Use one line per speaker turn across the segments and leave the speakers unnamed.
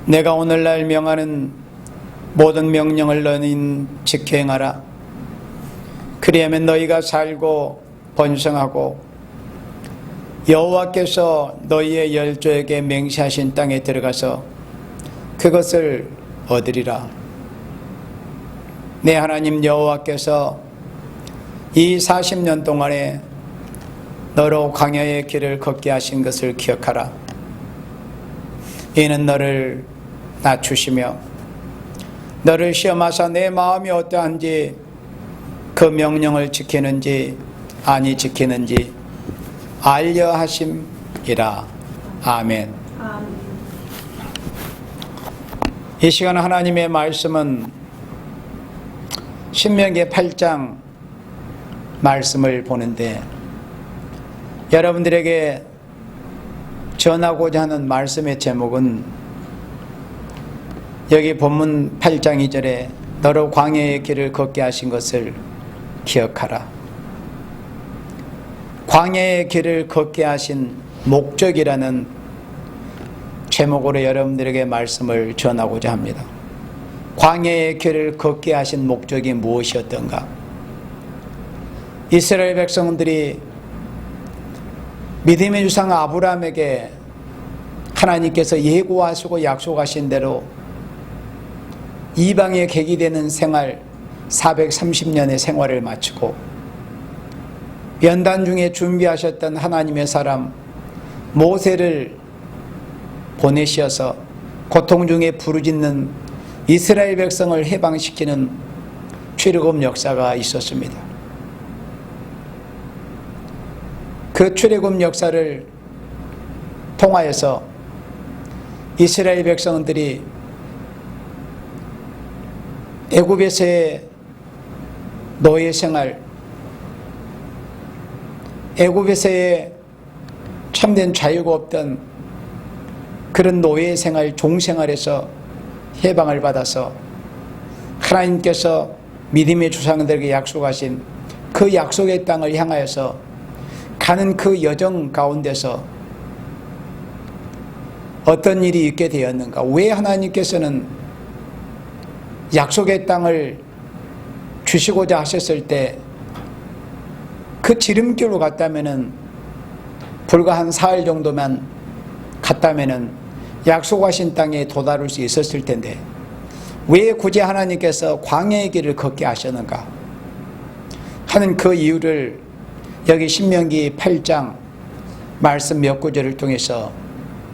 내가 오늘날 명하는 모든 명령을 너희는 지켜 행하라. 그리하면 너희가 살고 번성하고 여호와께서 너희의 열조에게 맹세하신 땅에 들어가서 그것을 얻으리라. 내 하나님 여호와께서 이 40년 동안에 너로 광야의 길을 걷게 하신 것을 기억하라. 이는 너를 낮추시며 너를 시험하사 내 마음이 어떠한지 그 명령을 지키는지 아니 지키는지 알려 하심이라. 아멘. 이 시간 하나님의 말씀은 신명기 8장 말씀을 보는데, 여러분들에게 전하고자 하는 말씀의 제목은 여기 본문 8장 2절에 너로 광야의 길을 걷게 하신 것을 기억하라. 광야의 길을 걷게 하신 목적이라는 제목으로 여러분들에게 말씀을 전하고자 합니다. 광야의 길을 걷게 하신 목적이 무엇이었던가? 이스라엘 백성들이 믿음의 주상 아브라함에게 하나님께서 예고하시고 약속하신 대로 이방의 객이 되는 생활 430년의 생활을 마치고 연단 중에 준비하셨던 하나님의 사람 모세를 보내시어서 고통 중에 부르짖는 이스라엘 백성을 해방시키는 출애굽 역사가 있었습니다. 그 출애굽 역사를 통하여서 이스라엘 백성들이 애굽에서의 노예 생활, 애굽에서의 참된 자유가 없던 그런 노예 생활, 종생활에서 해방을 받아서 하나님께서 믿음의 조상들에게 약속하신 그 약속의 땅을 향하여서 가는 그 여정 가운데서 어떤 일이 있게 되었는가? 왜 하나님께서는 약속의 땅을 주시고자 하셨을 때 그 지름길로 갔다면은 불과 한 사흘 정도만 갔다면은 약속하신 땅에 도달할 수 있었을 텐데 왜 굳이 하나님께서 광야의 길을 걷게 하셨는가 하는 그 이유를 여기 신명기 8장 말씀 몇 구절을 통해서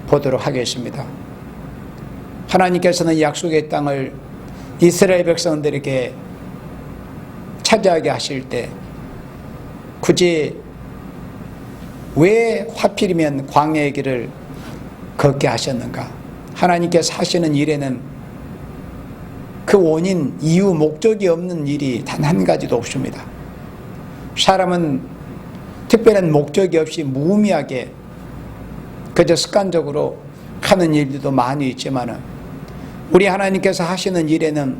보도록 하겠습니다. 하나님께서는 약속의 땅을 이스라엘 백성들에게 차지하게 하실 때 굳이 왜 하필이면 광야의 길을 걷게 하셨는가? 하나님께서 하시는 일에는 그 원인, 이유, 목적이 없는 일이 단 한 가지도 없습니다. 사람은 특별한 목적이 없이 무의미하게 그저 습관적으로 하는 일들도 많이 있지만 우리 하나님께서 하시는 일에는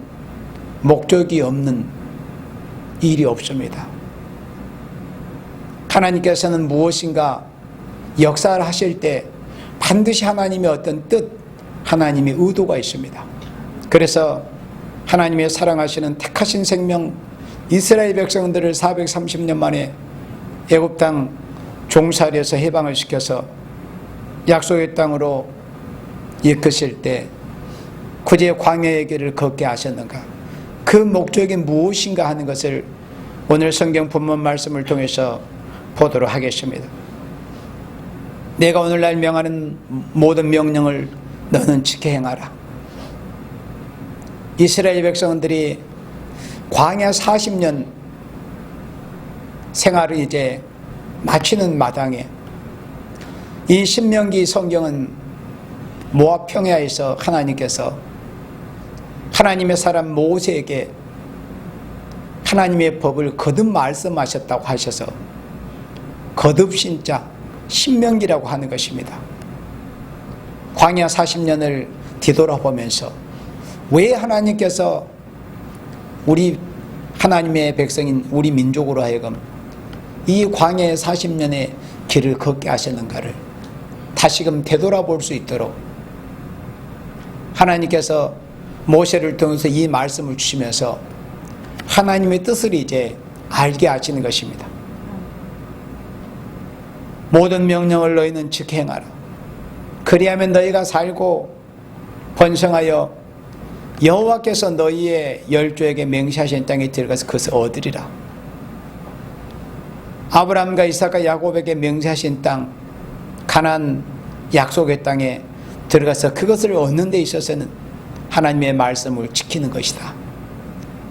목적이 없는 일이 없습니다. 하나님께서는 무엇인가 역사를 하실 때 반드시 하나님의 어떤 뜻, 하나님의 의도가 있습니다. 그래서 하나님의 사랑하시는 택하신 생명 이스라엘 백성들을 430년 만에 애굽 땅 종살이에서 해방을 시켜서 약속의 땅으로 이끄실 때 굳이 광야의 길을 걷게 하셨는가? 그 목적이 무엇인가 하는 것을 오늘 성경 본문 말씀을 통해서 보도록 하겠습니다. 내가 오늘날 명하는 모든 명령을 너는 지켜 행하라. 이스라엘 백성들이 광야 40년 생활을 이제 마치는 마당에 이 신명기 성경은 모압 평야에서 하나님께서 하나님의 사람 모세에게 하나님의 법을 거듭 말씀하셨다고 하셔서 거듭 신자 신명기라고 하는 것입니다. 광야 40년을 뒤돌아보면서 왜 하나님께서 우리 하나님의 백성인 우리 민족으로 하여금 이 광야의 40년의 길을 걷게 하셨는가를 다시금 되돌아볼 수 있도록 하나님께서 모세를 통해서 이 말씀을 주시면서 하나님의 뜻을 이제 알게 하시는 것입니다. 모든 명령을 너희는 지켜행하라. 그리하면 너희가 살고 번성하여 여호와께서 너희의 열조에게 맹세하신 땅에 들어가서 그것을 얻으리라. 아브라함과 이삭과 야곱에게 맹세하신 땅, 가나안 약속의 땅에 들어가서 그것을 얻는 데 있어서는 하나님의 말씀을 지키는 것이다.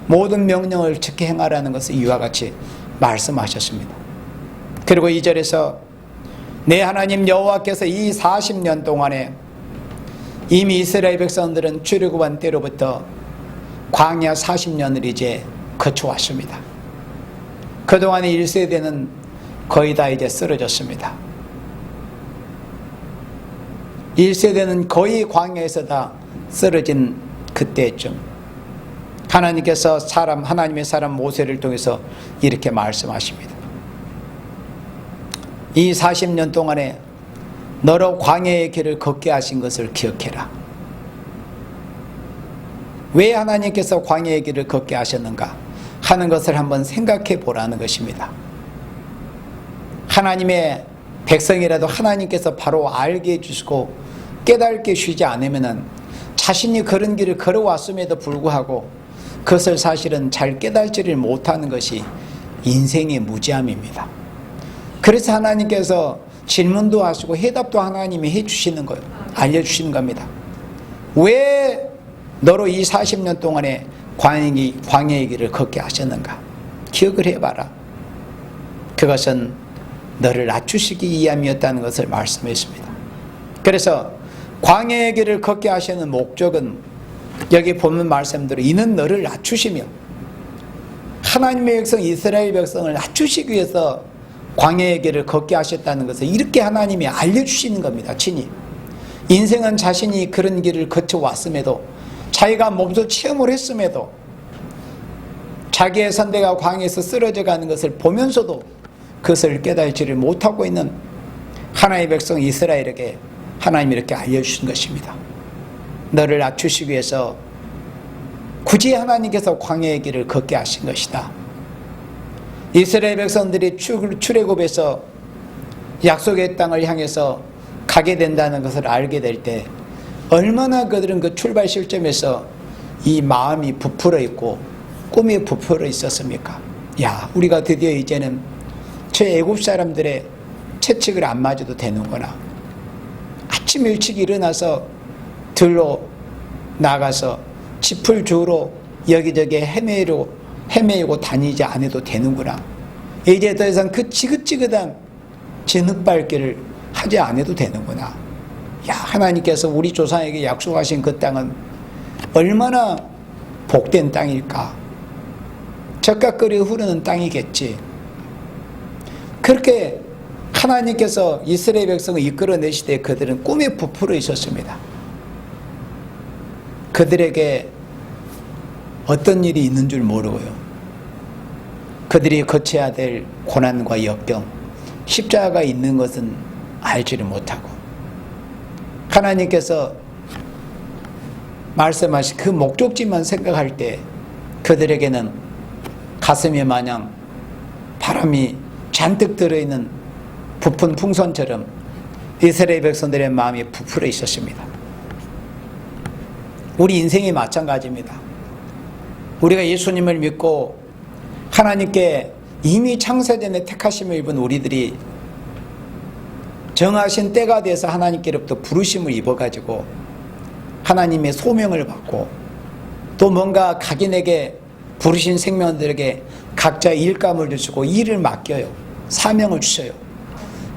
모든 명령을 지켜 행하라는 것을 이와 같이 말씀하셨습니다. 그리고 2절에서 내 하나님 여호와께서 이 40년 동안에 이미 이스라엘 백성들은 출애굽한 때로부터 광야 40년을 이제 거쳐왔습니다. 그동안의 1세대는 거의 다 이제 쓰러졌습니다. 1세대는 거의 광야에서 다 쓰러진 그때쯤 하나님께서 하나님의 사람 모세를 통해서 이렇게 말씀하십니다. 이 40년 동안에 너로 광야의 길을 걷게 하신 것을 기억해라. 왜 하나님께서 광야의 길을 걷게 하셨는가 하는 것을 한번 생각해 보라는 것입니다. 하나님의 백성이라도 하나님께서 바로 알게 해주시고 깨닫게 쉬지 않으면 자신이 그런 길을 걸어왔음에도 불구하고 그것을 사실은 잘 깨달지를 못하는 것이 인생의 무지함입니다. 그래서 하나님께서 질문도 하시고 해답도 하나님이 해주시는 거예요. 알려주시는 겁니다. 왜 너로 이 40년 동안에 광야의 길을 걷게 하셨는가? 기억을 해봐라. 그것은 너를 낮추시기 위함이었다는 것을 말씀했습니다. 그래서 광야의 길을 걷게 하시는 목적은 여기 보면 말씀대로 이는 너를 낮추시며 하나님의 백성 이스라엘 백성을 낮추시기 위해서 광야의 길을 걷게 하셨다는 것을 이렇게 하나님이 알려주시는 겁니다. 친히 인생은 자신이 그런 길을 거쳐왔음에도 자기가 몸소 체험을 했음에도 자기의 선대가 광야에서 쓰러져 가는 것을 보면서도 그것을 깨달지를 못하고 있는 하나님의 백성 이스라엘에게 하나님이 이렇게 알려주신 것입니다. 너를 낮추시기 위해서 굳이 하나님께서 광야의 길을 걷게 하신 것이다. 이스라엘 백성들이 출애굽에서 약속의 땅을 향해서 가게 된다는 것을 알게 될 때 얼마나 그들은 그 출발 시점에서 이 마음이 부풀어 있고 꿈이 부풀어 있었습니까? 야, 우리가 드디어 이제는 저 애굽 사람들의 채찍을 안 맞아도 되는구나. 아침 일찍 일어나서 들로 나가서 짚을 주로 여기저기 헤매이고 다니지 않아도 되는구나. 이제 더 이상 그 지긋지긋한 진흙밟기를 하지 않아도 되는구나. 야, 하나님께서 우리 조상에게 약속하신 그 땅은 얼마나 복된 땅일까. 젖가거리 흐르는 땅이겠지. 그렇게 하나님께서 이스라엘 백성을 이끌어내시되 그들은 꿈에 부풀어 있었습니다. 그들에게 어떤 일이 있는 줄 모르고요. 그들이 거쳐야 될 고난과 역경, 십자가가 있는 것은 알지를 못하고 하나님께서 말씀하신 그 목적지만 생각할 때 그들에게는 가슴이 마냥 바람이 잔뜩 들어있는 부푼 풍선처럼 이스라엘 백성들의 마음이 부풀어 있었습니다. 우리 인생이 마찬가지입니다. 우리가 예수님을 믿고 하나님께 이미 창세전에 택하심을 입은 우리들이 정하신 때가 돼서 하나님께로부터 부르심을 입어가지고 하나님의 소명을 받고 또 뭔가 각인에게 부르신 생명들에게 각자 일감을 주시고 일을 맡겨요. 사명을 주셔요.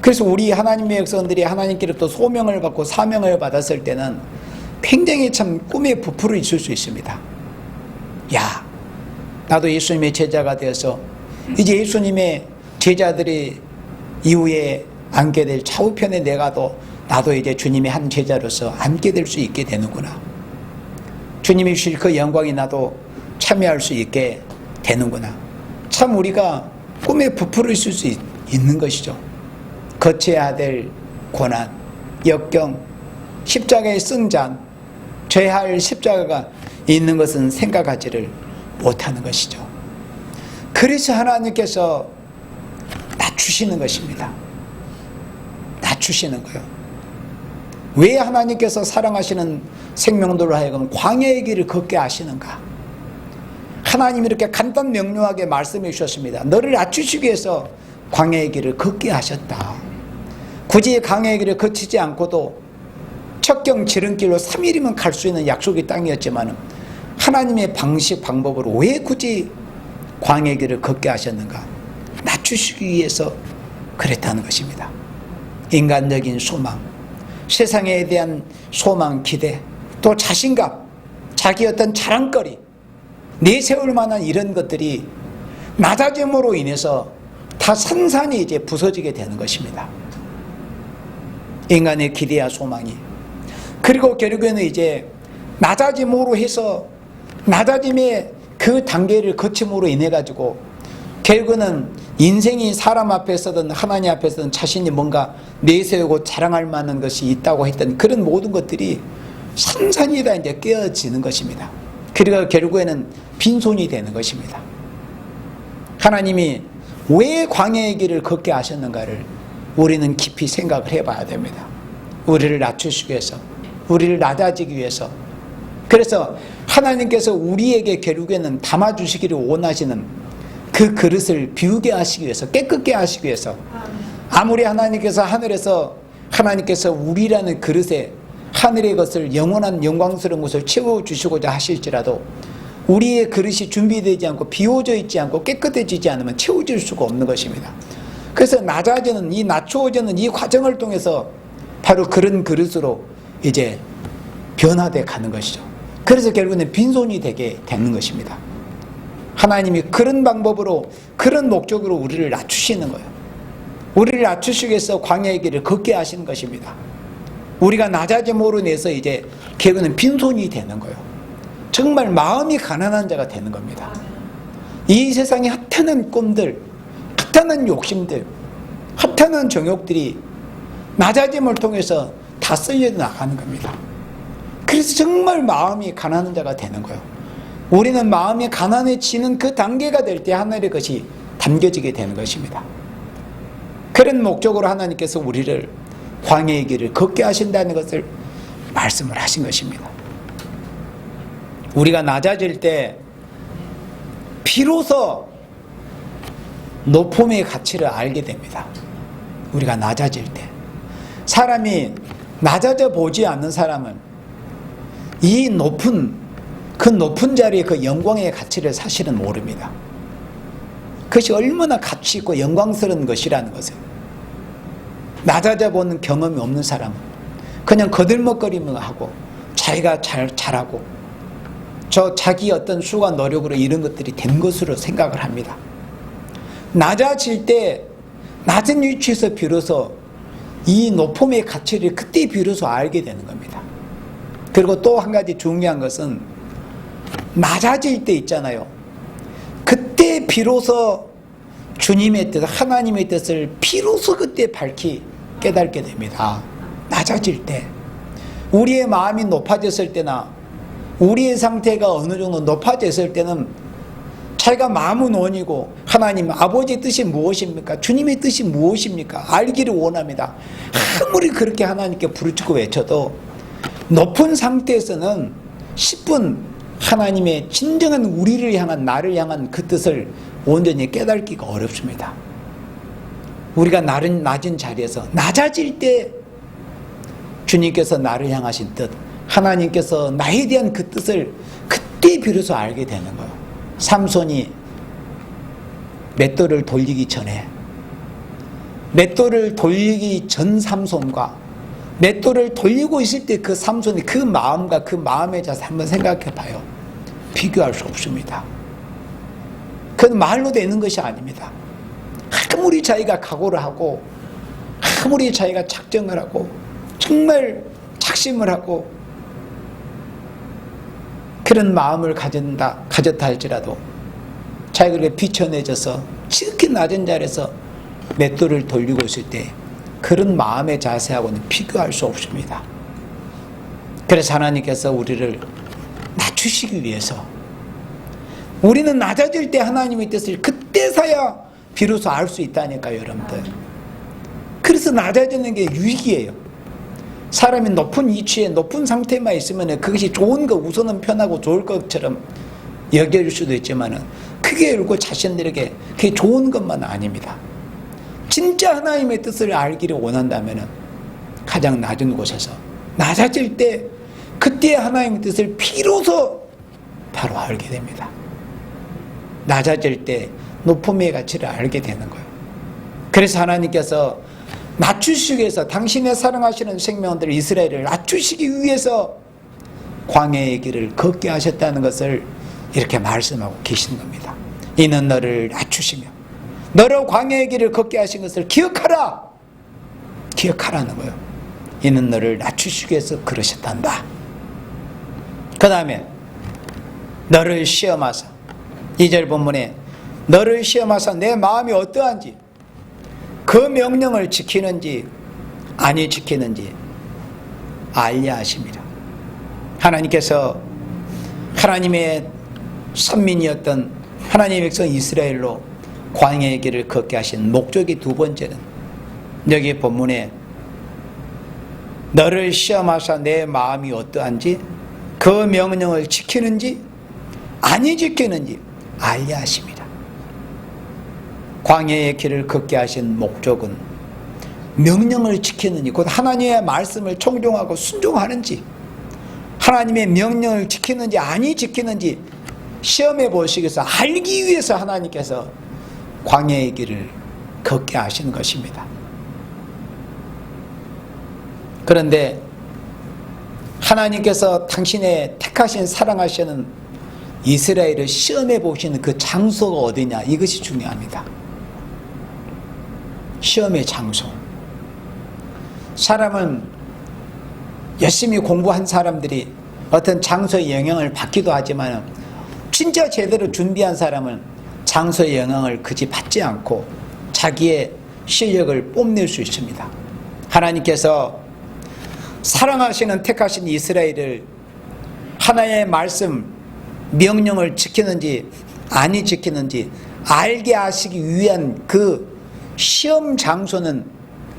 그래서 우리 하나님의 백성들이 하나님께로부터 소명을 받고 사명을 받았을 때는 굉장히 참 꿈에 부풀어 있을 수 있습니다. 야, 나도 예수님의 제자가 되어서 이제 예수님의 제자들이 이후에 앉게 될 좌우편에 나도 이제 주님의 한 제자로서 앉게 될 수 있게 되는구나. 주님이 주실 그 영광이 나도 참여할 수 있게 되는구나. 참 우리가 꿈에 부풀어 있을 수 있는 것이죠. 거쳐야 될 고난, 역경, 십자가의 승잔, 져야 할 십자가가 있는 것은 생각하지를 못하는 것이죠. 그래서 하나님께서 낮추시는 것입니다. 낮추시는 거예요. 왜 하나님께서 사랑하시는 생명들로 하여금 광야의 길을 걷게 하시는가? 하나님이 이렇게 간단 명료하게 말씀해 주셨습니다. 너를 낮추시기 위해서 광야의 길을 걷게 하셨다. 굳이 광야의 길을 거치지 않고도 척경 지름길로 3일이면 갈 수 있는 약속의 땅이었지만 하나님의 방법으로 왜 굳이 광야의 길을 걷게 하셨는가? 낮추시기 위해서 그랬다는 것입니다. 인간적인 소망, 세상에 대한 소망, 기대, 또 자신감, 자기 어떤 자랑거리, 내세울 만한 이런 것들이 낮아짐으로 인해서 다 산산이 이제 부서지게 되는 것입니다. 인간의 기대와 소망이. 그리고 결국에는 이제 낮아짐으로 해서 낮아짐의 그 단계를 거침으로 인해 가지고 결국은 인생이 사람 앞에서든 하나님 앞에서든 자신이 뭔가 내세우고 자랑할 만한 것이 있다고 했던 그런 모든 것들이 산산이 다 이제 깨어지는 것입니다. 그리고 결국에는 빈손이 되는 것입니다. 하나님이 왜 광야의 길을 걷게 하셨는가를 우리는 깊이 생각을 해봐야 됩니다. 우리를 낮추시기 위해서, 우리를 낮아지기 위해서. 그래서 하나님께서 우리에게 결국에는 담아주시기를 원하시는 그 그릇을 비우게 하시기 위해서, 깨끗게 하시기 위해서, 아무리 하나님께서 하늘에서 하나님께서 우리라는 그릇에 하늘의 것을 영원한 영광스러운 것을 채워주시고자 하실지라도 우리의 그릇이 준비되지 않고 비워져 있지 않고 깨끗해지지 않으면 채워질 수가 없는 것입니다. 그래서 낮아지는 이 낮추어지는 이 과정을 통해서 바로 그런 그릇으로 이제 변화돼 가는 것이죠. 그래서 결국은 빈손이 되게 되는 것입니다. 하나님이 그런 방법으로 그런 목적으로 우리를 낮추시는 거예요. 우리를 낮추시기 위해서 광야의 길을 걷게 하시는 것입니다. 우리가 낮아짐으로 인해서 이제 결국은 빈손이 되는 거예요. 정말 마음이 가난한 자가 되는 겁니다. 이 세상의 핫한 꿈들, 핫한 욕심들, 핫한 정욕들이 낮아짐을 통해서 다 쓸려 나가는 겁니다. 그래서 정말 마음이 가난한 자가 되는 거예요. 우리는 마음이 가난해지는 그 단계가 될 때 하늘의 것이 담겨지게 되는 것입니다. 그런 목적으로 하나님께서 우리를 광야의 길을 걷게 하신다는 것을 말씀을 하신 것입니다. 우리가 낮아질 때 비로소 높음의 가치를 알게 됩니다. 우리가 낮아질 때 사람이 낮아져 보지 않는 사람은 이 높은 자리의 그 영광의 가치를 사실은 모릅니다. 그것이 얼마나 가치 있고 영광스러운 것이라는 것을 낮아져 보는 경험이 없는 사람은 그냥 거들먹거리며 하고 자기가 잘하고 자기 어떤 수고와 노력으로 이런 것들이 된 것으로 생각을 합니다. 낮아질 때 낮은 위치에서 비로소 이 높음의 가치를 그때 비로소 알게 되는 겁니다. 그리고 또 한 가지 중요한 것은 낮아질 때 있잖아요. 그때 비로소 주님의 뜻, 하나님의 뜻을 비로소 그때 깨닫게 됩니다. 낮아질 때 우리의 마음이 높아졌을 때나 우리의 상태가 어느 정도 높아졌을 때는 자기가 마음은 원이고 하나님 아버지의 뜻이 무엇입니까? 주님의 뜻이 무엇입니까? 알기를 원합니다. 아무리 그렇게 하나님께 부르짖고 외쳐도 높은 상태에서는 10분 하나님의 진정한 우리를 향한 나를 향한 그 뜻을 온전히 깨닫기가 어렵습니다. 우리가 낮은 자리에서 낮아질 때 주님께서 나를 향하신 뜻, 하나님께서 나에 대한 그 뜻을 그때 비로소 알게 되는 거예요. 삼손이 맷돌을 돌리기 전에, 맷돌을 돌리기 전 삼손과 맷돌을 돌리고 있을 때 그 삼손이 그 마음과 그 마음의 자세 한번 생각해 봐요. 비교할 수 없습니다. 그건 말로 되는 것이 아닙니다. 아무리 자기가 각오를 하고 아무리 자기가 작정을 하고 정말 작심을 하고 그런 마음을 가졌다 할지라도 자기가 그렇게 비천해져서 지극히 낮은 자리에서 맷돌을 돌리고 있을 때 그런 마음의 자세하고는 비교할 수 없습니다. 그래서 하나님께서 우리를 낮추시기 위해서, 우리는 낮아질 때 하나님의 뜻을 그때서야 비로소 알 수 있다니까요, 여러분들. 그래서 낮아지는 게 유익이에요. 사람이 높은 위치에 높은 상태만 있으면 그것이 좋은 것, 우선은 편하고 좋을 것처럼 여겨질 수도 있지만 그게 결국 자신들에게 그게 좋은 것만 아닙니다. 진짜 하나님의 뜻을 알기를 원한다면 가장 낮은 곳에서 낮아질 때, 그때 하나님의 뜻을 비로소 바로 알게 됩니다. 낮아질 때 높음의 가치를 알게 되는 거예요. 그래서 하나님께서 낮추시기 위해서, 당신의 사랑하시는 생명들 이스라엘을 낮추시기 위해서 광야의 길을 걷게 하셨다는 것을 이렇게 말씀하고 계신 겁니다. 이는 너를 낮추시며 너로 광야의 길을 걷게 하신 것을 기억하라. 기억하라는 거예요. 이는 너를 낮추시기 위해서 그러셨단다. 그 다음에 너를 시험하사, 2절 본문에 너를 시험하사 내 마음이 어떠한지, 그 명령을 지키는지 아니 지키는지 알려 하십니다. 하나님께서 하나님의 선민이었던 하나님의 백성 이스라엘로 광야의 길을 걷게 하신 목적이 두 번째는, 여기 본문에 너를 시험하사 내 마음이 어떠한지 그 명령을 지키는지 아니 지키는지 알려 하십니다. 광야의 길을 걷게 하신 목적은 명령을 지키는지, 곧 하나님의 말씀을 청종하고 순종하는지, 하나님의 명령을 지키는지 아니 지키는지 시험해 보시기 위해서, 알기 위해서 하나님께서 광야의 길을 걷게 하신 것입니다. 그런데 하나님께서 당신의 택하신 사랑하시는 이스라엘을 시험해 보시는 그 장소가 어디냐, 이것이 중요합니다. 시험의 장소. 사람은 열심히 공부한 사람들이 어떤 장소의 영향을 받기도 하지만 진짜 제대로 준비한 사람은 장소의 영향을 그지 받지 않고 자기의 실력을 뽐낼 수 있습니다. 하나님께서 사랑하시는 택하신 이스라엘을 하나님의 말씀, 명령을 지키는지 아니 지키는지 알게 하시기 위한 그 시험 장소는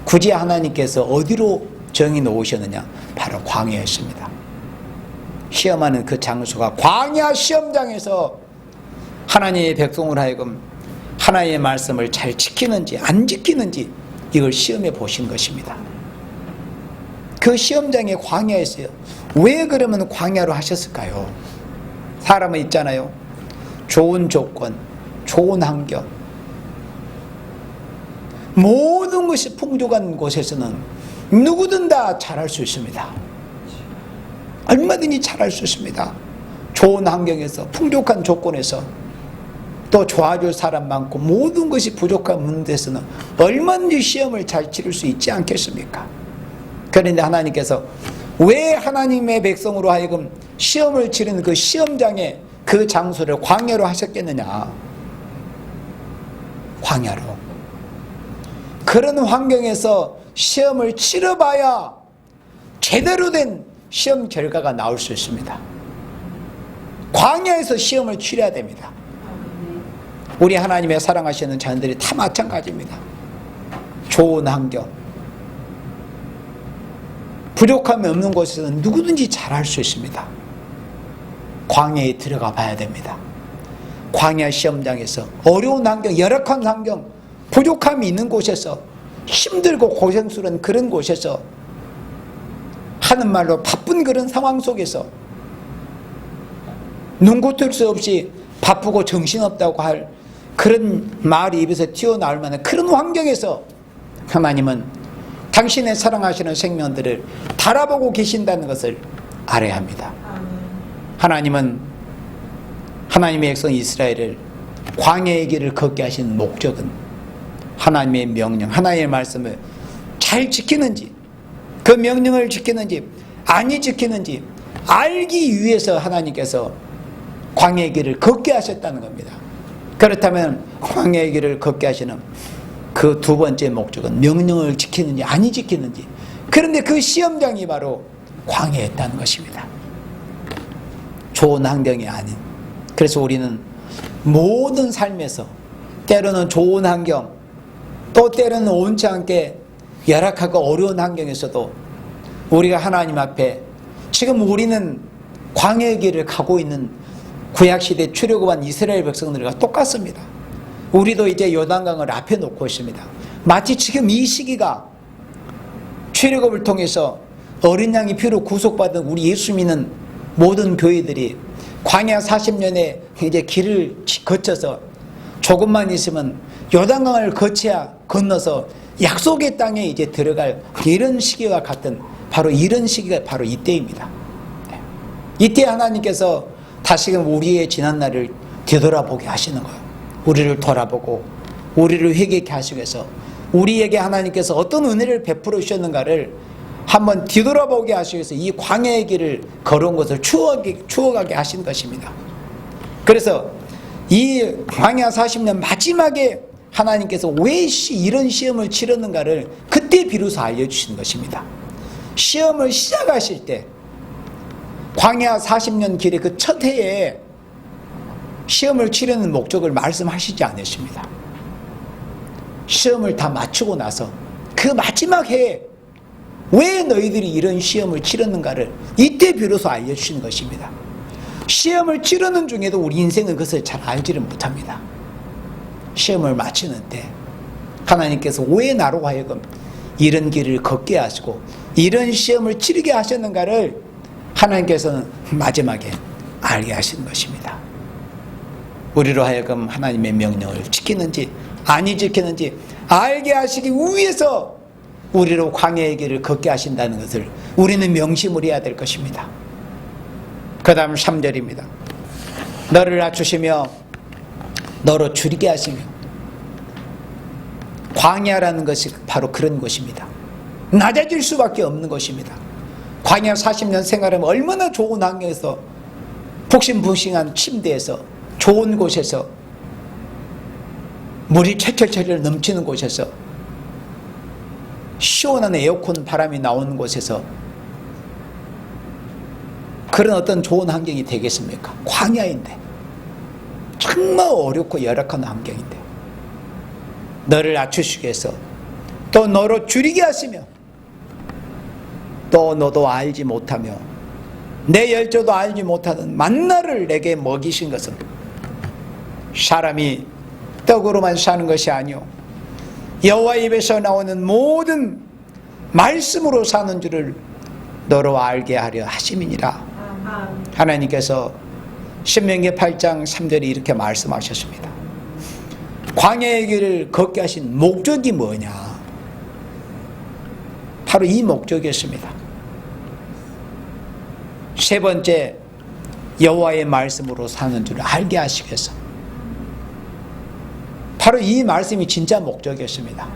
굳이 하나님께서 어디로 정해 놓으셨느냐? 바로 광야였습니다. 시험하는 그 장소가 광야 시험장에서 하나님의 백성을 하여금 하나님의 말씀을 잘 지키는지 안 지키는지 이걸 시험해 보신 것입니다. 그 시험장에 광야였어요. 왜 그러면 광야로 하셨을까요? 사람은 있잖아요. 좋은 조건, 좋은 환경, 모든 것이 풍족한 곳에서는 누구든 다 잘할 수 있습니다. 얼마든지 잘할 수 있습니다. 좋은 환경에서, 풍족한 조건에서, 또 좋아줄 사람 많고 모든 것이 부족한 문제에서는 얼마든지 시험을 잘 치를 수 있지 않겠습니까? 그런데 하나님께서 왜 하나님의 백성으로 하여금 시험을 치르는 그 시험장에 그 장소를 광야로 하셨겠느냐? 광야로. 그런 환경에서 시험을 치러봐야 제대로 된 시험 결과가 나올 수 있습니다. 광야에서 시험을 치러야 됩니다. 우리 하나님의 사랑하시는 자녀들이 다 마찬가지입니다. 좋은 환경, 부족함이 없는 곳에서는 누구든지 잘할 수 있습니다. 광야에 들어가 봐야 됩니다. 광야 시험장에서 어려운 환경, 열악한 환경, 부족함이 있는 곳에서, 힘들고 고생스러운 그런 곳에서, 하는 말로 바쁜 그런 상황 속에서 눈고뜰 수 없이 바쁘고 정신없다고 할 그런 말이 입에서 튀어나올 만한 그런 환경에서 하나님은 당신의 사랑하시는 생명들을 바라보고 계신다는 것을 알아야 합니다. 하나님은 하나님의 백성 이스라엘을 광야의 길을 걷게 하신 목적은 하나님의 명령, 하나님의 말씀을 잘 지키는지, 그 명령을 지키는지 아니 지키는지 알기 위해서 하나님께서 광야의 길을 걷게 하셨다는 겁니다. 그렇다면 광야의 길을 걷게 하시는 그 두 번째 목적은 명령을 지키는지 아니 지키는지. 그런데 그 시험장이 바로 광야였다는 것입니다. 좋은 환경이 아닌. 그래서 우리는 모든 삶에서 때로는 좋은 환경, 또 때로는 온치 않게 열악하고 어려운 환경에서도 우리가 하나님 앞에 지금 우리는 광야의 길을 가고 있는 구약시대 출애굽한 이스라엘 백성들과 똑같습니다. 우리도 이제 요단강을 앞에 놓고 있습니다. 마치 지금 이 시기가 출애굽을 통해서 어린 양이 피로 구속받은 우리 예수 믿는 모든 교회들이 광야 40년의 이제 길을 거쳐서 조금만 있으면 요단강을 건너서 약속의 땅에 이제 들어갈 이런 시기와 같은 바로 이런 시기가 바로 이때입니다. 이때 하나님께서 다시금 우리의 지난 날을 되돌아보게 하시는 거예요. 우리를 돌아보고 우리를 회개케 하시기 위해서 우리에게 하나님께서 어떤 은혜를 베풀어 주셨는가를 한번 뒤돌아보게 하시기 위해서 이 광야의 길을 걸어온 것을 추억하게 하신 것입니다. 그래서 이 광야 40년 마지막에 하나님께서 왜 이런 시험을 치렀는가를 그때 비로소 알려주시는 것입니다. 시험을 시작하실 때 광야 40년 길의 그 첫 해에 시험을 치르는 목적을 말씀하시지 않으십니다. 시험을 다 마치고 나서 그 마지막 해에 왜 너희들이 이런 시험을 치렀는가를 이때 비로소 알려주시는 것입니다. 시험을 치르는 중에도 우리 인생은 그것을 잘 알지를 못합니다. 시험을 마치는 때 하나님께서 왜 나로 하여금 이런 길을 걷게 하시고 이런 시험을 치르게 하셨는가를 하나님께서는 마지막에 알게 하시는 것입니다. 우리로 하여금 하나님의 명령을 지키는지 아니 지키는지 알게 하시기 위해서 우리로 광야의 길을 걷게 하신다는 것을 우리는 명심을 해야 될 것입니다. 그 다음 3절입니다. 너를 낮추시며 너로 줄이게 하시며. 광야라는 것이 바로 그런 것입니다. 낮아질 수밖에 없는 것입니다. 광야 40년 생활하면 얼마나 좋은 환경에서 푹신푹신한 침대에서 좋은 곳에서 물이 철철철 넘치는 곳에서 시원한 에어컨 바람이 나오는 곳에서 그런 어떤 좋은 환경이 되겠습니까? 광야인데 정말 어렵고 열악한 환경인데 너를 낮추시기 위해서 또 너로 줄이게 하시며 또 너도 알지 못하며 내 열조도 알지 못하는 만나를 내게 먹이신 것은 사람이 떡으로만 사는 것이 아니오 여호와 입에서 나오는 모든 말씀으로 사는 줄을 너로 알게 하려 하심이니라. 하나님께서 신명기 8장 3절에 이렇게 말씀하셨습니다. 광야의 길을 걷게 하신 목적이 뭐냐? 바로 이 목적이었습니다. 세 번째, 여호와의 말씀으로 사는 줄을 알게 하시기 위해서. 바로 이 말씀이 진짜 목적이었습니다.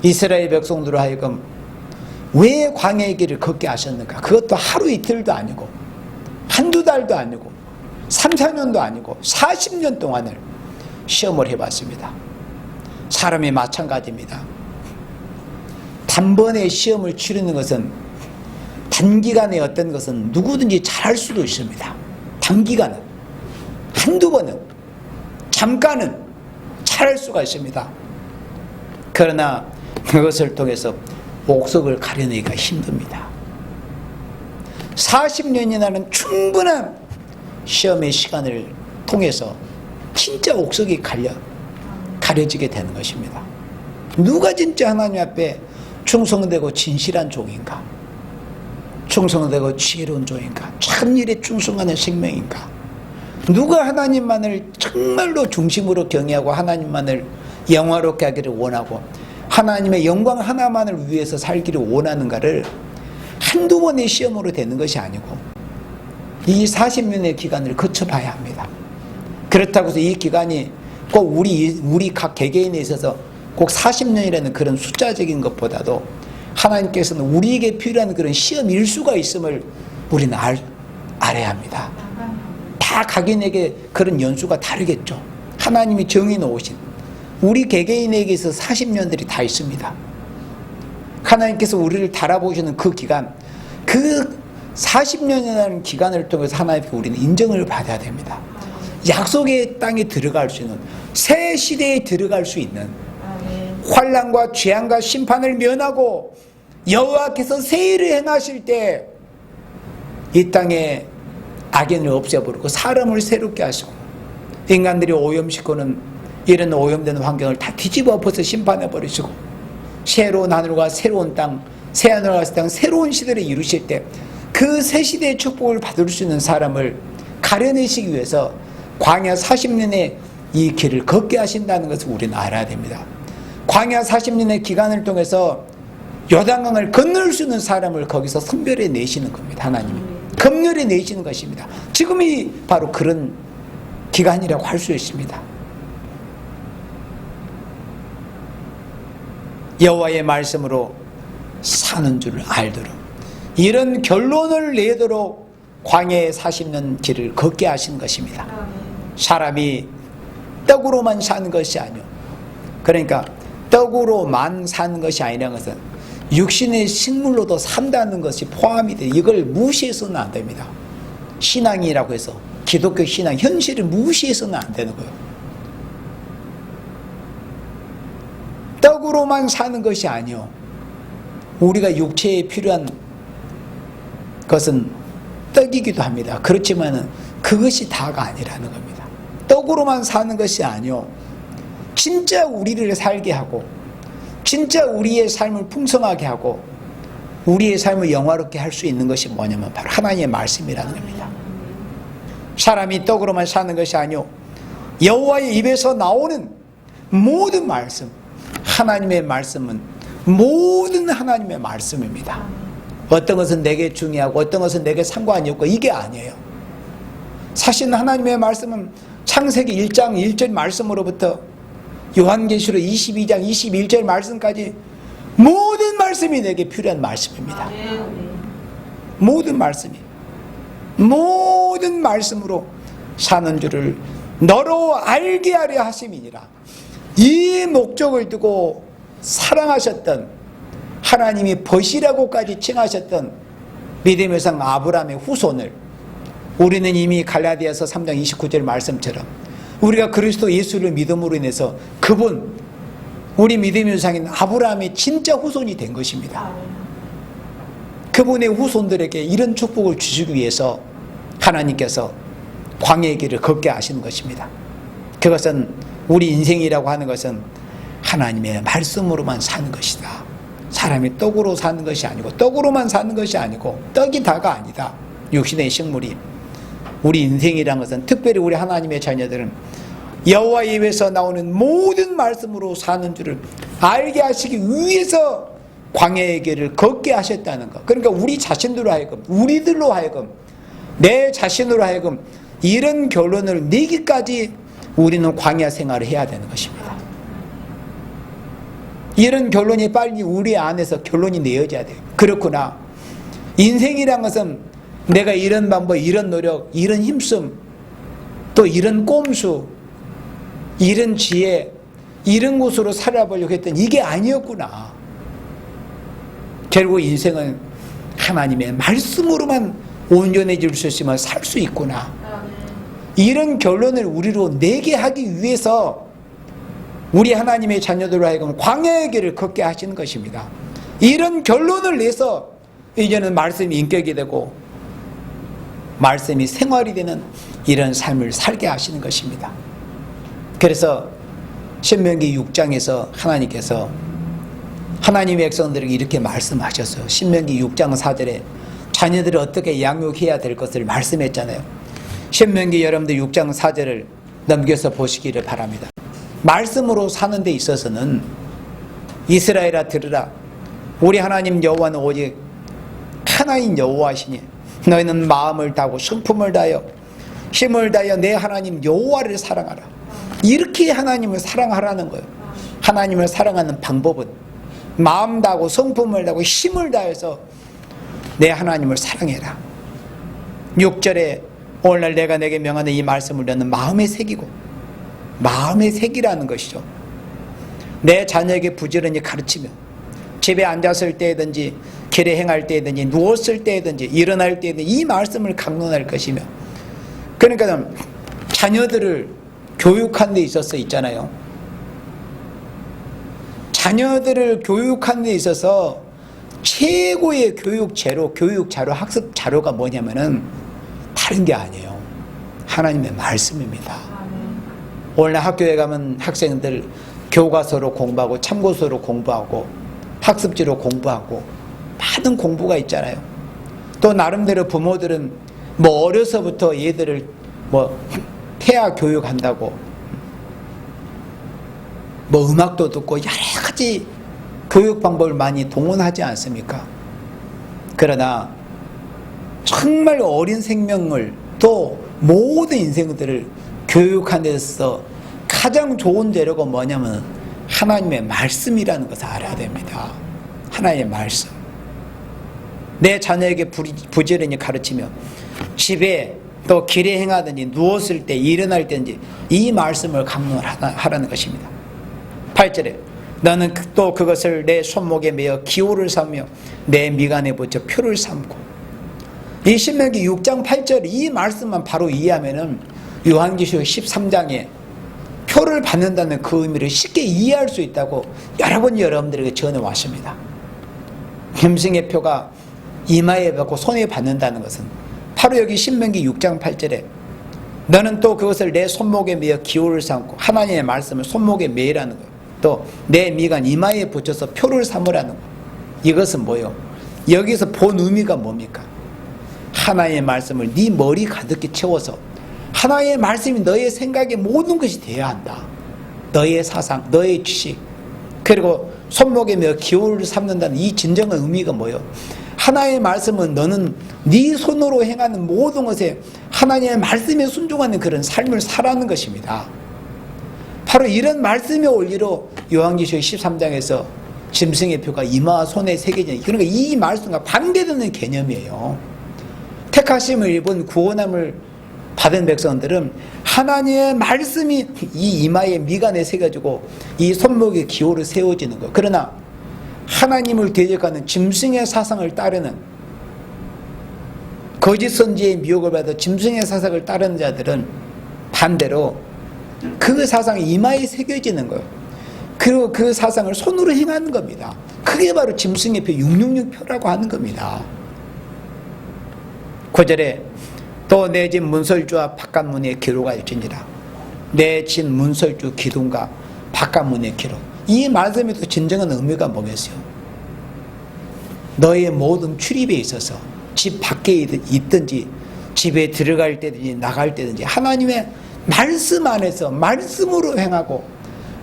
이스라엘 백성들로 하여금 왜 광야의 길을 걷게 하셨는가? 그것도 하루 이틀도 아니고 한두 달도 아니고 3, 4년도 아니고 40년 동안을 시험을 해봤습니다. 사람이 마찬가지입니다. 단번에 시험을 치르는 것은 단기간에 어떤 것은 누구든지 잘할 수도 있습니다. 단기간은 한두 번은 잠깐은 잘할 수가 있습니다. 그러나 그것을 통해서 옥석을 가려내기가 힘듭니다. 40년이라는 충분한 시험의 시간을 통해서 진짜 옥석이 가려지게 되는 것입니다. 누가 진짜 하나님 앞에 충성되고 진실한 종인가? 충성되고 지혜로운 종인가? 참일에 충성하는 생명인가? 누가 하나님만을 정말로 중심으로 경외하고 하나님만을 영화롭게 하기를 원하고 하나님의 영광 하나만을 위해서 살기를 원하는가를 한두 번의 시험으로 되는 것이 아니고 이 40년의 기간을 거쳐봐야 합니다. 그렇다고 해서 이 기간이 꼭 우리 각 개개인에 있어서 꼭 40년이라는 그런 숫자적인 것보다도 하나님께서는 우리에게 필요한 그런 시험 일수가 있음을 우리는 알아야 합니다. 다 각인에게 그런 연수가 다르겠죠. 하나님이 정해 놓으신 우리 개개인에게 있어 40년들이 다 있습니다. 하나님께서 우리를 달아보시는 그 기간, 그 40년이라는 기간을 통해서 하나님께 우리는 인정을 받아야 됩니다. 약속의 땅에 들어갈 수 있는, 새 시대에 들어갈 수 있는, 환난과 재앙과 심판을 면하고 여호와께서 새 일을 행하실 때 이 땅에 악인을 없애버리고 사람을 새롭게 하시고 인간들이 오염시키는 이런 오염된 환경을 다 뒤집어 엎어서 심판해버리시고 새로운 하늘과 새로운 땅, 새 하늘과 새 땅, 새로운 시대를 이루실 때 그 새 시대의 축복을 받을 수 있는 사람을 가려내시기 위해서 광야 40년의 이 길을 걷게 하신다는 것을 우리는 알아야 됩니다. 광야 40년의 기간을 통해서 요단강을 건널 수 있는 사람을 거기서 선별해 내시는 겁니다. 하나님이 검열해 내시는 것입니다. 지금이 바로 그런 기간이라고 할 수 있습니다. 여호와의 말씀으로 사는 줄 알도록 이런 결론을 내도록 광야의 40년 길을 걷게 하신 것입니다. 사람이 떡으로만 사는 것이 아니요, 그러니까 떡으로만 사는 것이 아니라는 것은 육신의 식물로도 산다는 것이 포함이 돼. 이걸 무시해서는 안 됩니다. 신앙이라고 해서 기독교 신앙 현실을 무시해서는 안 되는 거예요. 떡으로만 사는 것이 아니요, 우리가 육체에 필요한 것은 떡이기도 합니다. 그렇지만 그것이 다가 아니라는 겁니다. 떡으로만 사는 것이 아니요, 진짜 우리를 살게 하고 진짜 우리의 삶을 풍성하게 하고 우리의 삶을 영화롭게 할 수 있는 것이 뭐냐면 바로 하나님의 말씀이라는 겁니다. 사람이 떡으로만 사는 것이 아니요, 여호와의 입에서 나오는 모든 말씀, 하나님의 말씀은 모든 하나님의 말씀입니다. 어떤 것은 내게 중요하고 어떤 것은 내게 상관이 없고 이게 아니에요. 사실 하나님의 말씀은 창세기 1장 1절 말씀으로부터 요한계시록 22장 21절 말씀까지 모든 말씀이 내게 필요한 말씀입니다. 모든 말씀이, 모든 말씀으로 사는 줄을 너로 알게 하려 하심이니라. 이 목적을 두고 사랑하셨던 하나님이 벗이라고까지 칭하셨던 믿음의 상 아브라함의 후손을 우리는 이미 갈라디아서 3장 29절 말씀처럼 우리가 그리스도 예수를 믿음으로 인해서 그분, 우리 믿음의 상인 아브라함의 진짜 후손이 된 것입니다. 그분의 후손들에게 이런 축복을 주시기 위해서 하나님께서 광야의 길을 걷게 하시는 것입니다. 그것은 우리 인생이라고 하는 것은 하나님의 말씀으로만 사는 것이다. 사람이 떡으로 사는 것이 아니고 떡으로만 사는 것이 아니고 떡이 다가 아니다. 육신의 식물이. 우리 인생이란 것은 특별히 우리 하나님의 자녀들은 여호와의 입에서 나오는 모든 말씀으로 사는 줄을 알게 하시기 위해서 광야의 길을 걷게 하셨다는 것. 그러니까 우리 자신들로 하여금, 우리들로 하여금, 내 자신으로 하여금 이런 결론을 내기까지 우리는 광야 생활을 해야 되는 것입니다. 이런 결론이 빨리 우리 안에서 결론이 내어져야 돼요. 그렇구나. 인생이란 것은 내가 이런 방법, 이런 노력, 이런 힘씀, 또 이런 꼼수, 이런 지혜, 이런 곳으로 살아보려고 했던 이게 아니었구나. 결국 인생은 하나님의 말씀으로만 온전해질 수 있으면 살 수 있구나. 이런 결론을 우리로 내게 하기 위해서 우리 하나님의 자녀들로 하여금 광야의 길을 걷게 하시는 것입니다. 이런 결론을 내서 이제는 말씀이 인격이 되고 말씀이 생활이 되는 이런 삶을 살게 하시는 것입니다. 그래서 신명기 6장에서 하나님께서 하나님의 백성들에게 이렇게 말씀하셨어요. 신명기 6장 4절에 자녀들을 어떻게 양육해야 될 것을 말씀했잖아요. 신명기 여러분들 6장 4절을 넘겨서 보시기를 바랍니다. 말씀으로 사는 데 있어서는 이스라엘아 들으라. 우리 하나님 여호와는 오직 하나인 여호와시니 너희는 마음을 다하고 성품을 다하여 힘을 다하여 내 하나님 여호와를 사랑하라. 이렇게 하나님을 사랑하라는 거예요. 하나님을 사랑하는 방법은 마음 다하고 성품을 다하고 힘을 다해서 내 하나님을 사랑해라. 6절에 오늘날 내가 내게 명하는 이 말씀을 너는 마음에 새기고, 마음에 새기라는 것이죠. 내 자녀에게 부지런히 가르치며 집에 앉았을 때든지 길에 행할 때든지 누웠을 때든지 일어날 때든지 이 말씀을 강론할 것이며, 그러니까 자녀들을 교육하는 데 있어서 있잖아요. 자녀들을 교육하는 데 있어서 최고의 교육 자료, 학습 자료가 뭐냐면은 다른 게 아니에요. 하나님의 말씀입니다. 오늘 학교에 가면 학생들 교과서로 공부하고 참고서로 공부하고 학습지로 공부하고 많은 공부가 있잖아요. 또 나름대로 부모들은 뭐 어려서부터 얘들을 뭐 태아 교육한다고 뭐 음악도 듣고 여러 가지 교육 방법을 많이 동원하지 않습니까? 그러나 정말 어린 생명을 또 모든 인생들을 교육하는 데서 가장 좋은 재료가 뭐냐면 하나님의 말씀이라는 것을 알아야 됩니다. 하나님의 말씀. 내 자녀에게 부지런히 가르치며 집에 또 길에 행하든지 누웠을 때 일어날 때든지 이 말씀을 강론하라는 것입니다. 8절에 너는 또 그것을 내 손목에 매어 기호를 삼으며 내 미간에 붙여 표를 삼고. 이 신명기 6장 8절 이 말씀만 바로 이해하면은 요한계시록 13장에 표를 받는다는 그 의미를 쉽게 이해할 수 있다고 여러 번 여러분들에게 전해왔습니다. 짐승의 표가 이마에 받고 손에 받는다는 것은 바로 여기 신명기 6장 8절에 너는 또 그것을 내 손목에 매어 기호를 삼고, 하나님의 말씀을 손목에 매라는 거예요. 또 내 미간 이마에 붙여서 표를 삼으라는 거예요. 이것은 뭐예요? 여기서 본 의미가 뭡니까? 하나님의 말씀을 네 머리 가득히 채워서 하나님의 말씀이 너의 생각의 모든 것이 되어야 한다. 너의 사상, 너의 지식, 그리고 손목에 매어 기호를 삼는다는 이 진정한 의미가 뭐예요? 하나님의 말씀은 너는 네 손으로 행하는 모든 것에 하나님의 말씀에 순종하는 그런 삶을 살아가는 것입니다. 바로 이런 말씀의 원리로 요한계시록 13장에서 짐승의 표가 이마와 손에 새겨지는, 그러니까 이 말씀과 반대되는 개념이에요. 택하심을 입은 구원함을 받은 백성들은 하나님의 말씀이 이 이마에 미간에 새겨지고 이 손목에 기호를 세워지는 거예요. 그러나 하나님을 대적하는 짐승의 사상을 따르는, 거짓 선지의 미혹을 받아 짐승의 사상을 따르는 자들은 반대로 그 사상이 이마에 새겨지는 거예요. 그리고 그 사상을 손으로 행하는 겁니다. 그게 바로 짐승의 표 666표라고 하는 겁니다. 9절에 또 내 집 문설주와 바깥문에 기로가 있으니라. 내 집 문설주 기둥과 바깥문의 기로. 이 말씀에도 진정한 의미가 뭐겠어요? 너의 모든 출입에 있어서 집 밖에 있든지 집에 들어갈 때든지 나갈 때든지 하나님의 말씀 안에서 말씀으로 행하고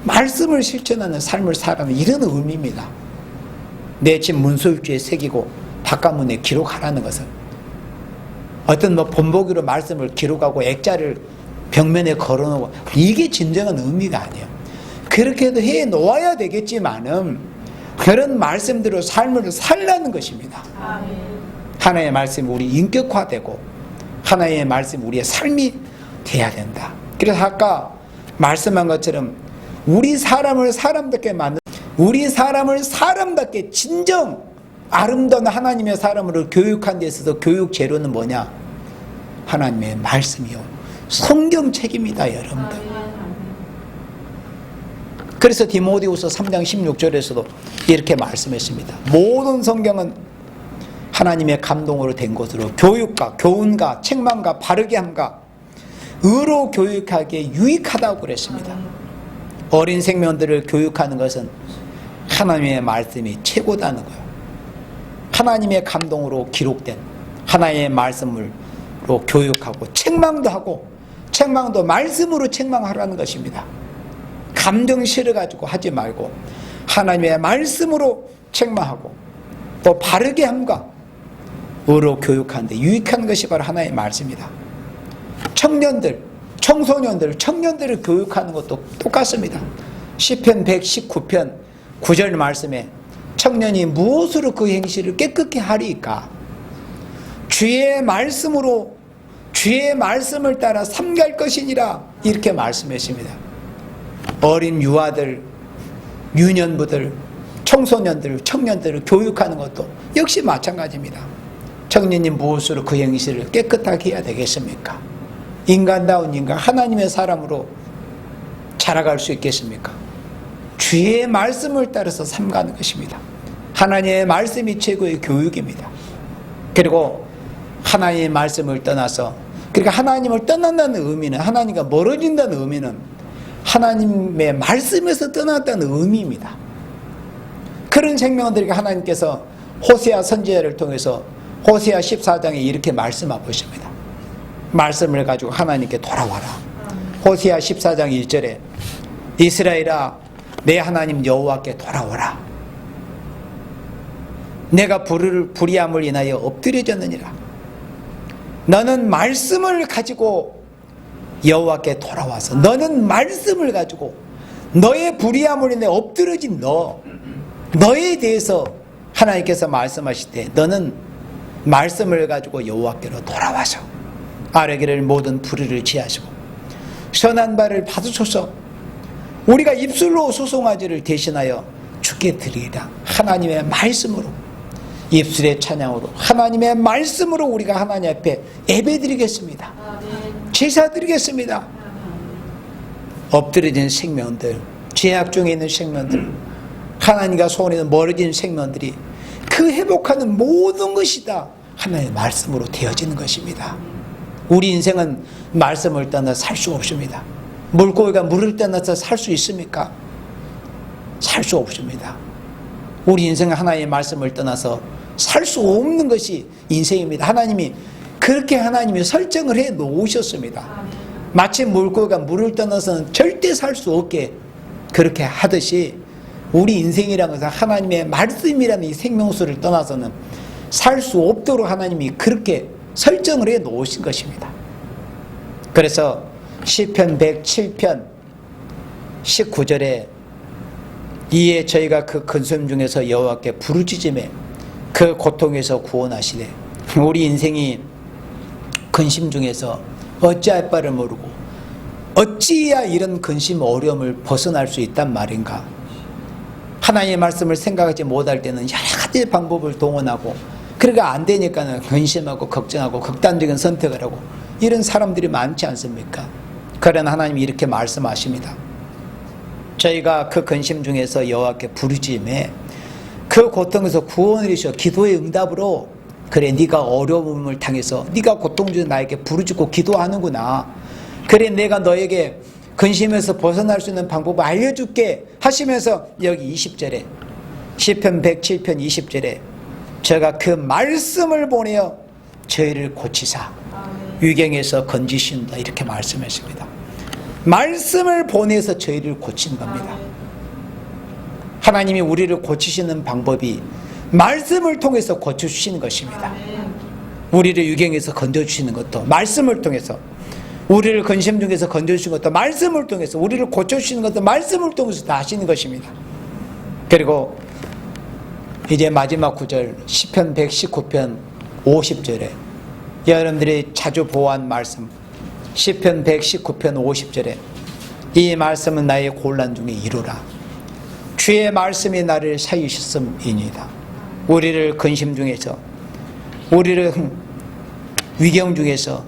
말씀을 실천하는 삶을 살아가는 이런 의미입니다. 내 집 문설주에 새기고 바깥문에 기록하라는 것은 어떤 본보기로 말씀을 기록하고 액자를 벽면에 걸어놓고 이게 진정한 의미가 아니에요. 그렇게도 해 놓아야 되겠지만은 그런 말씀대로 삶을 살라는 것입니다. 하나님의 말씀이 우리 인격화되고 하나님의 말씀이 우리의 삶이 돼야 된다. 그래서 아까 말씀한 것처럼 우리 사람을 사람답게 진정 아름다운 하나님의 사람으로 교육한 데 있어서 교육 재료는 뭐냐? 하나님의 말씀이요, 성경책입니다, 여러분들. 그래서 디모데후서 3장 16절에서도 이렇게 말씀했습니다. 모든 성경은 하나님의 감동으로 된 것으로 교육과 교훈과 책망과 바르게 함과 의로 교육하기에 유익하다고 그랬습니다. 어린 생명들을 교육하는 것은 하나님의 말씀이 최고다는 거예요. 하나님의 감동으로 기록된 하나님의 말씀으로 교육하고 책망도 하고, 책망도 말씀으로 책망하라는 것입니다. 감정 실어가지고 하지 말고 하나님의 말씀으로 책망하고 또 바르게 함과 의로 교육하는데 유익한 것이 바로 하나님의 말씀이다. 청년들, 청소년들, 청년들을 교육하는 것도 똑같습니다. 시편 119편 9절 말씀에 청년이 무엇으로 그 행실을 깨끗게 하리까? 주의 말씀으로, 주의 말씀을 따라 삼갈 것이니라, 이렇게 말씀했습니다. 어린 유아들, 유년부들, 청소년들, 청년들을 교육하는 것도 역시 마찬가지입니다. 청년님 무엇으로 그 행실을 깨끗하게 해야 되겠습니까? 인간다운 인간, 하나님의 사람으로 자라갈 수 있겠습니까? 주의 말씀을 따라서 삼가는 것입니다. 하나님의 말씀이 최고의 교육입니다. 그리고 하나님의 말씀을 떠나서, 그러니까 하나님을 떠난다는 의미는, 하나님과 멀어진다는 의미는 하나님의 말씀에서 떠났다는 의미입니다. 그런 생명들에게 하나님께서 호세아 선지자를 통해서 호세아 14장에 이렇게 말씀하고 있습니다. 말씀을 가지고 하나님께 돌아와라. 호세아 14장 1절에 이스라엘아 내 하나님 여호와께 돌아오라. 내가 불의함을 인하여 엎드려졌느니라. 너는 말씀을 가지고 여호와께 돌아와서, 너는 말씀을 가지고 너의 불의함을 인해 엎드려진 너에 대해서 하나님께서 말씀하실 때 너는 말씀을 가지고 여호와께로 돌아와서 아뢰기를 모든 불의를 지하시고 선한 바를 받으소서. 우리가 입술로 소송하지를 대신하여 주께 드리리라. 하나님의 말씀으로, 입술의 찬양으로, 하나님의 말씀으로 우리가 하나님 앞에 예배드리겠습니다. 제사드리겠습니다. 엎드려진 생명들, 죄악 중에 있는 생명들, 하나님과 소원에서 멀어진 생명들이 그 회복하는 모든 것이 다 하나님의 말씀으로 되어지는 것입니다. 우리 인생은 말씀을 떠나 살 수 없습니다. 물고기가 물을 떠나서 살 수 있습니까? 살 수 없습니다. 우리 인생은 하나님의 말씀을 떠나서 살 수 없는 것이 인생입니다. 하나님이 그렇게 하나님이 설정을 해 놓으셨습니다. 마치 물고기가 물을 떠나서는 절대 살 수 없게 그렇게 하듯이 우리 인생이라는 것은 하나님의 말씀이라는 이 생명수를 떠나서는 살 수 없도록 하나님이 그렇게 설정을 해 놓으신 것입니다. 그래서 시편 107편 19절에 이에 저희가 그 근심 중에서 여호와께 부르짖음에 그 고통에서 구원하시되, 우리 인생이 근심 중에서 어찌할 바를 모르고 어찌해야 이런 근심 어려움을 벗어날 수 있단 말인가. 하나님의 말씀을 생각하지 못할 때는 여러 가지 방법을 동원하고, 그러니까 안 되니까는 근심하고 걱정하고 극단적인 선택을 하고 이런 사람들이 많지 않습니까? 그러나 하나님이 이렇게 말씀하십니다. 저희가 그 근심 중에서 여호와께 부르짖음에 그 고통에서 구원을 주셔. 기도의 응답으로, 그래 네가 어려움을 당해서 네가 고통 중에 나에게 부르짖고 기도하는구나, 그래 내가 너에게 근심에서 벗어날 수 있는 방법을 알려줄게 하시면서 여기 20절에 시편 107편 20절에 제가 그 말씀을 보내어 저희를 고치사 위경에서 건지신다 이렇게 말씀했습니다. 말씀을 보내서 저희를 고친 겁니다. 하나님이 우리를 고치시는 방법이 말씀을 통해서 고쳐주시는 것입니다. 우리를 유경에서 건져주시는 것도 말씀을 통해서, 우리를 근심 중에서 건져주시는 것도 말씀을 통해서, 우리를 고쳐주시는 것도 말씀을 통해서 다 하시는 것입니다. 그리고 이제 마지막 구절 시편 119편 50절에 여러분들이 자주 보아한 말씀, 시편 119편 50절에 이 말씀은 나의 곤란 중에 이루라. 주의 말씀이 나를 살리셨음이니이다. 우리를 근심 중에서, 우리를 위경 중에서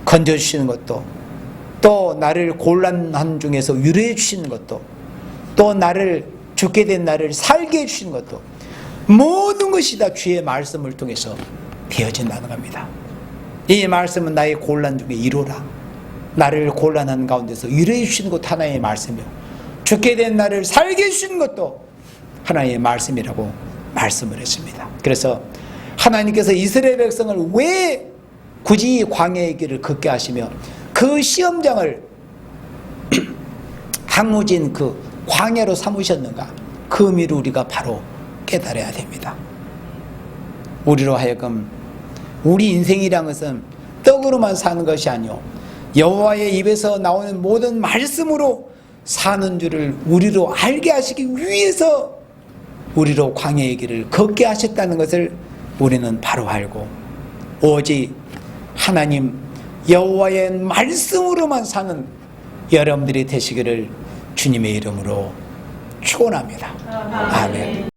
건져주시는 것도, 또 나를 곤란한 중에서 위로해 주시는 것도, 또 나를 죽게 된 나를 살게 해주시는 것도, 모든 것이 다 주의 말씀을 통해서 되어진다는 겁니다. 이 말씀은 나의 곤란 중에 이루라. 나를 곤란한 가운데서 위로해 주시는 것도 하나의 말씀이요, 죽게 된 나를 살게 해주시는 것도 하나의 말씀이라고 말씀을 했습니다. 그래서 하나님께서 이스라엘 백성을 왜 굳이 광야의 길을 걷게 하시며 그 시험장을 항무진 그 광야로 삼으셨는가, 그 의미를 우리가 바로 깨달아야 됩니다. 우리로 하여금 우리 인생이란 것은 떡으로만 사는 것이 아니요 여호와의 입에서 나오는 모든 말씀으로 사는 줄을 우리로 알게 하시기 위해서 우리로 광야의 길을 걷게 하셨다는 것을 우리는 바로 알고, 오직 하나님 여호와의 말씀으로만 사는 여러분들이 되시기를 주님의 이름으로 축원합니다. 아멘.